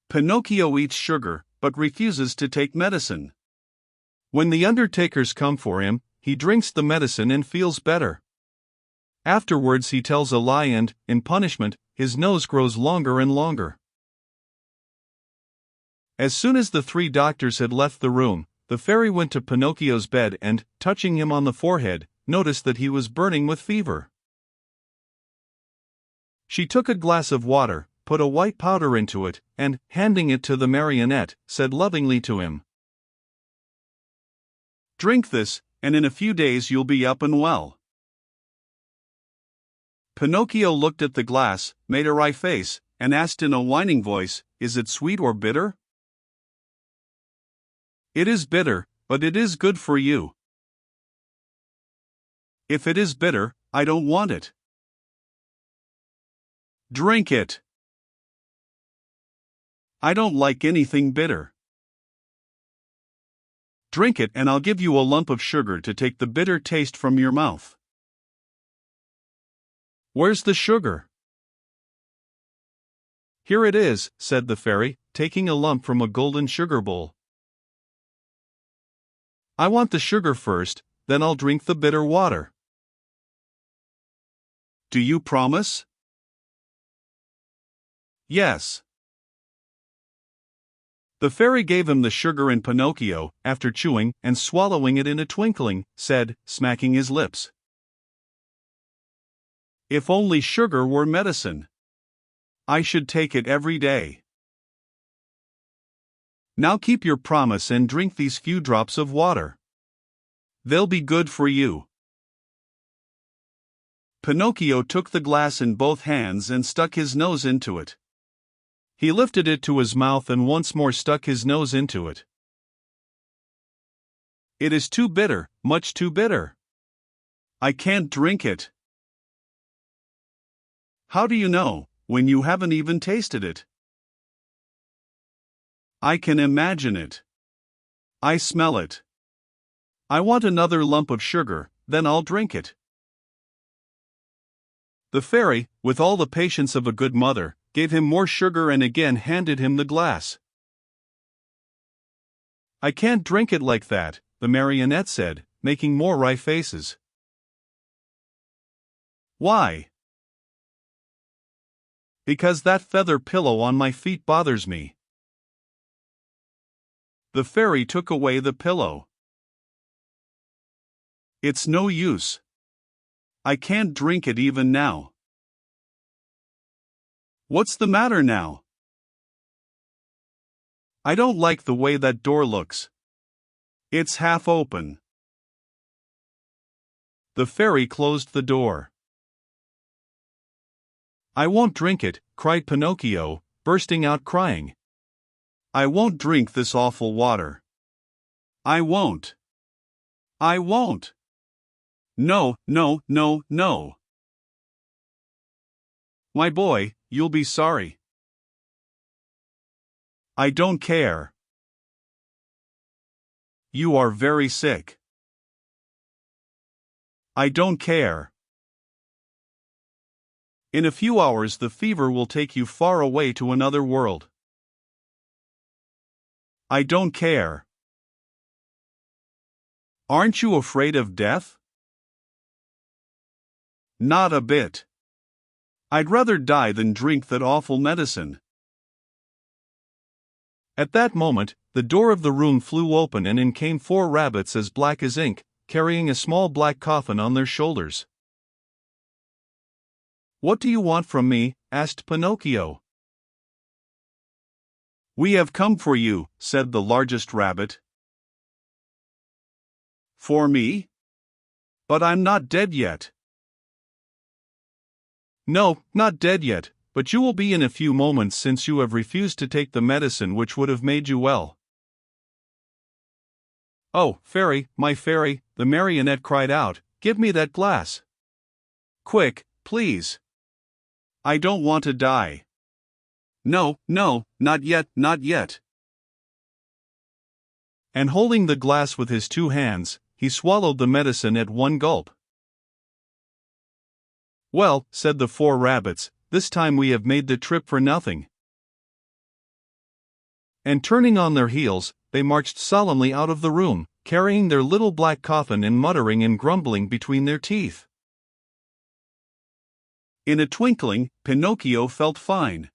Pinocchio eats sugar, but refuses to take medicine. When the undertakers come for him, he drinks the medicine and feels better. Afterwards he tells a lie and, in punishment, his nose grows longer and longer. As soon as the three doctors had left the room, the fairy went to Pinocchio's bed and, touching him on the forehead, noticed that he was burning with fever. She took a glass of water, put a white powder into it, and, handing it to the marionette, said lovingly to him, "Drink this, and in a few days you'll be up and well." Pinocchio looked at the glass, made a wry face, and asked in a whining voice, "Is it sweet or bitter?" "It is bitter, but it is good for you." "If it is bitter, I don't want it." "Drink it." "I don't like anything bitter." "Drink it and I'll give you a lump of sugar to take the bitter taste from your mouth." "Where's the sugar?" "Here it is," said the fairy, taking a lump from a golden sugar bowl. "I want the sugar first, then I'll drink the bitter water." "Do you promise?" "Yes." The fairy gave him the sugar, and Pinocchio, after chewing and swallowing it in a twinkling, said, smacking his lips, "If only sugar were medicine! I should take it every day." "Now keep your promise and drink these few drops of water. They'll be good for you." Pinocchio took the glass in both hands and stuck his nose into it. He lifted it to his mouth and once more stuck his nose into it. "It is too bitter, much too bitter. I can't drink it." "How do you know, when you haven't even tasted it?" "I can imagine it. I smell it. I want another lump of sugar, then I'll drink it." The fairy, with all the patience of a good mother, gave him more sugar and again handed him the glass. "I can't drink it like that," the marionette said, making more wry faces. "Why?" "Because that feather pillow on my feet bothers me." The fairy took away the pillow. "It's no use. I can't drink it even now." "What's the matter now?" "I don't like the way that door looks. It's half open." The fairy closed the door. "I won't drink it," cried Pinocchio, bursting out crying. "I won't drink this awful water. I won't. I won't. No, no, no, no." "My boy, you'll be sorry." "I don't care." "You are very sick." "I don't care." "In a few hours the fever will take you far away to another world." "I don't care." "Aren't you afraid of death?" "Not a bit. I'd rather die than drink that awful medicine." At that moment, the door of the room flew open and in came 4 rabbits as black as ink, carrying a small black coffin on their shoulders. "What do you want from me?" asked Pinocchio. "We have come for you," said the largest rabbit. "For me? But I'm not dead yet." "No, not dead yet, but you will be in a few moments since you have refused to take the medicine which would have made you well." "Oh, fairy, my fairy," the marionette cried out, "give me that glass. Quick, please. I don't want to die. No, no, not yet, not yet." And holding the glass with his 2 hands, he swallowed the medicine at one gulp. "Well," said the 4 rabbits, "this time we have made the trip for nothing." And turning on their heels, they marched solemnly out of the room, carrying their little black coffin and muttering and grumbling between their teeth. In a twinkling, Pinocchio felt fine.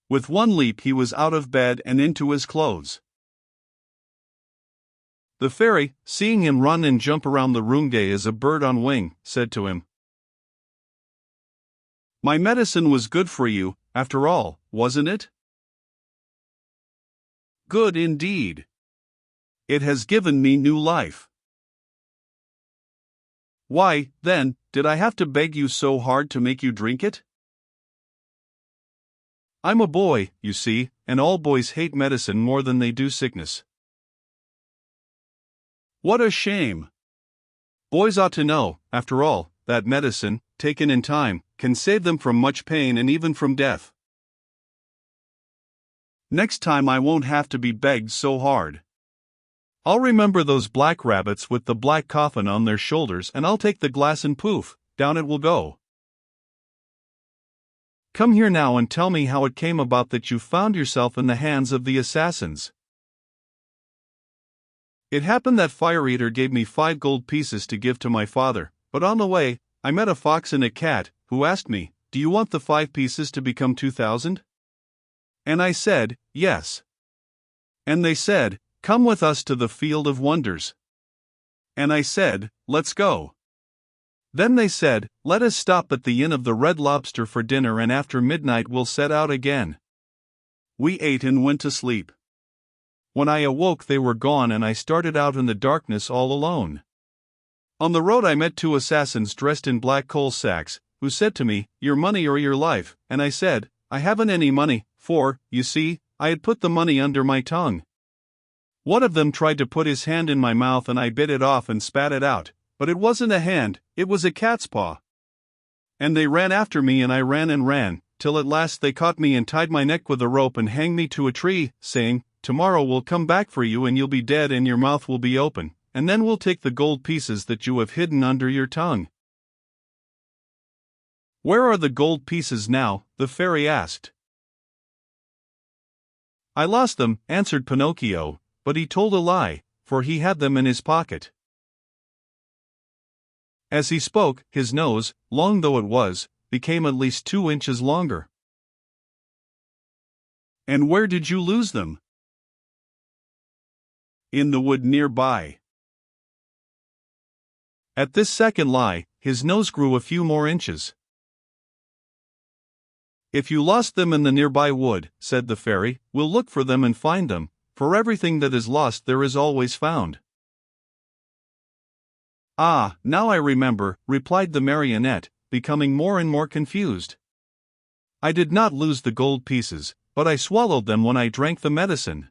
With one leap he was out of bed and into his clothes. The fairy, seeing him run and jump around the room gay as a bird on wing, said to him, "My medicine was good for you, after all, wasn't it?" "Good indeed. It has given me new life." "Why, then, did I have to beg you so hard to make you drink it?" "I'm a boy, you see, and all boys hate medicine more than they do sickness." "What a shame! Boys ought to know, after all, that medicine, taken in time, can save them from much pain and even from death. Next time I won't have to be begged so hard. I'll remember those black rabbits with the black coffin on their shoulders, and I'll take the glass and poof, down it will go. Come here now and tell me how it came about that you found yourself in the hands of the assassins." "It happened that Fire Eater gave me 5 gold pieces to give to my father, but on the way, I met a fox and a cat, who asked me, 'Do you want the 5 pieces to become 2,000? And I said, 'Yes.' And they said, 'Come with us to the Field of Wonders.' And I said, 'Let's go.' Then they said, 'Let us stop at the Inn of the Red Lobster for dinner, and after midnight we'll set out again.' We ate and went to sleep. When I awoke they were gone, and I started out in the darkness all alone. On the road I met 2 assassins dressed in black coal sacks, who said to me, 'Your money or your life,' and I said, 'I haven't any money,' for, you see, I had put the money under my tongue. One of them tried to put his hand in my mouth and I bit it off and spat it out, but it wasn't a hand, it was a cat's paw. And they ran after me and I ran and ran, till at last they caught me and tied my neck with a rope and hanged me to a tree, saying, 'Tomorrow we'll come back for you and you'll be dead and your mouth will be open, and then we'll take the gold pieces that you have hidden under your tongue.'" "Where are the gold pieces now?" the fairy asked. "I lost them," answered Pinocchio, but he told a lie, for he had them in his pocket. As he spoke, his nose, long though it was, became at least 2 inches longer. "And where did you lose them?" "In the wood nearby." At this second lie, his nose grew a few more inches. "If you lost them in the nearby wood," said the fairy, "we'll look for them and find them, for everything that is lost there is always found." "Ah, now I remember," replied the marionette, becoming more and more confused. "I did not lose the gold pieces, but I swallowed them when I drank the medicine."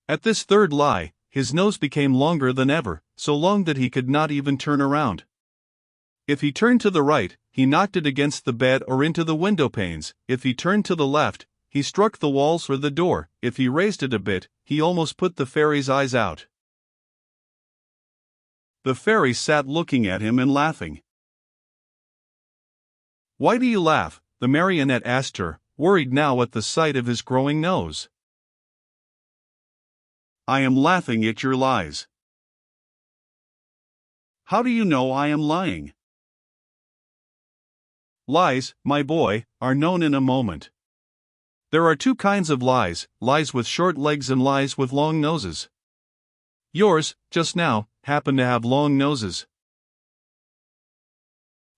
At this third lie, his nose became longer than ever, so long that he could not even turn around. If he turned to the right, he knocked it against the bed or into the window panes. If he turned to the left, he struck the walls or the door. If he raised it a bit, he almost put the fairy's eyes out. The fairy sat looking at him and laughing. "Why do you laugh?" the marionette asked her, worried now at the sight of his growing nose. "I am laughing at your lies." "How do you know I am lying?" "Lies, my boy, are known in a moment. There are 2 kinds of lies, lies with short legs and lies with long noses. Yours, just now, happen to have long noses."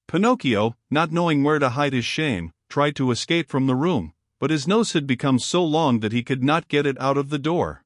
Pinocchio, not knowing where to hide his shame, tried to escape from the room, but his nose had become so long that he could not get it out of the door.